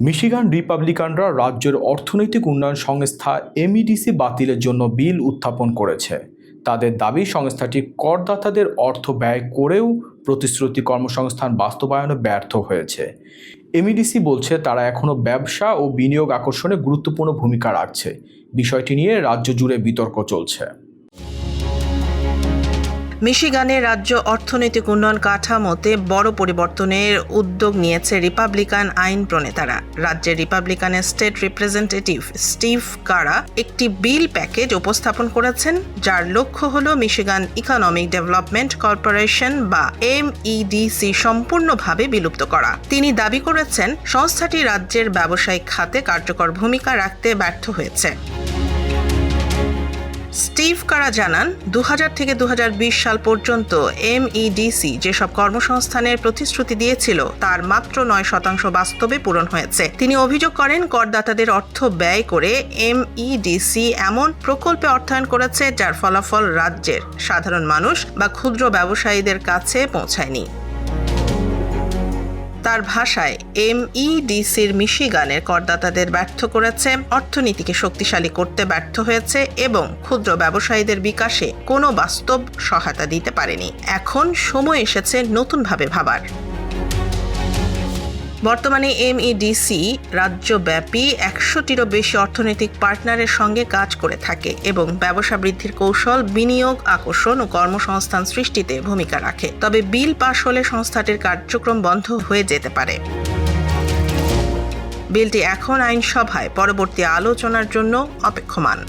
Michigan রিপাবলিকানরা রাজ্যের অর্থনৈতিক উন্নয়ন সংস্থা এমইডিসি বাতিলের জন্য বিল উত্থাপন করেছে। তাদের দাবি সংস্থাটি করদাতাদের অর্থ ব্যয় করেও প্রতিশ্রুতি কর্মসংস্থান বাস্তবায়নে ব্যর্থ হয়েছে। এমইডিসি বলছে তারা এখনও ব্যবসা ও বিনিয়োগ আকর্ষণে গুরুত্বপূর্ণ ভূমিকা রাখছে। বিষয়টি নিয়ে রাজ্য জুড়ে বিতর্ক চলছে। মিশিগানের রাজ্য অর্থনৈতিক উন্নয়ন কাঠামোতে বড় পরিবর্তনের উদ্যোগ নিয়েছে রিপাবলিকান আইন প্রণেতারা। রাজ্যের রিপাবলিকানের স্টেট রিপ্রেজেন্টেটিভ স্টিভ কারা একটি বিল প্যাকেজ উপস্থাপন করেছেন, যার লক্ষ্য হল মিশিগান ইকোনমিক ডেভেলপমেন্ট কর্পোরেশন বা এমইডিসি সম্পূর্ণভাবে বিলুপ্ত করা। তিনি দাবি করেছেন সংস্থাটি রাজ্যের ব্যবসায়িক খাতে কার্যকর ভূমিকা রাখতে ব্যর্থ হয়েছে। স্টিভ কারা জানান, 2000 থেকে 2020 সাল পর্যন্ত এমইডিসি যেসব কর্মসংস্থানের প্রতিশ্রুতি দিয়েছিল তার মাত্র 9% বাস্তবে পূরণ হয়েছে। তিনি অভিযোগ করেন করদাতাদের অর্থ ব্যয় করে এমইডিসি এমন প্রকল্পে অর্থায়ন করেছে যার ফলাফল রাজ্যের সাধারণ মানুষ বা ক্ষুদ্র ব্যবসায়ীদের কাছে পৌঁছায়নি। তার ভাষায়, এমইডিসির মিশিগানের করদাতাদের ব্যর্থ করেছে, অর্থনীতিকে শক্তিশালী করতে ব্যর্থ হয়েছে এবং ক্ষুদ্র ব্যবসায়ীদের বিকাশে কোনো বাস্তব সহায়তা দিতে পারেনি। এখন সময় এসেছে নতুনভাবে ভাবার। বর্তমানে এমইডিসি রাজ্যব্যাপী 100টিরও বেশি অর্থনৈতিক পার্টনারের সঙ্গে কাজ করে থাকে এবং ব্যবসা বৃদ্ধির কৌশল, বিনিয়োগ আকর্ষণ ও কর্মসংস্থান সৃষ্টিতে ভূমিকা রাখে। তবে বিল পাশ হলে সংস্থাটির কার্যক্রম বন্ধ হয়ে যেতে পারে। বিলটি এখন আইনসভায় পরবর্তী আলোচনার জন্য অপেক্ষমান।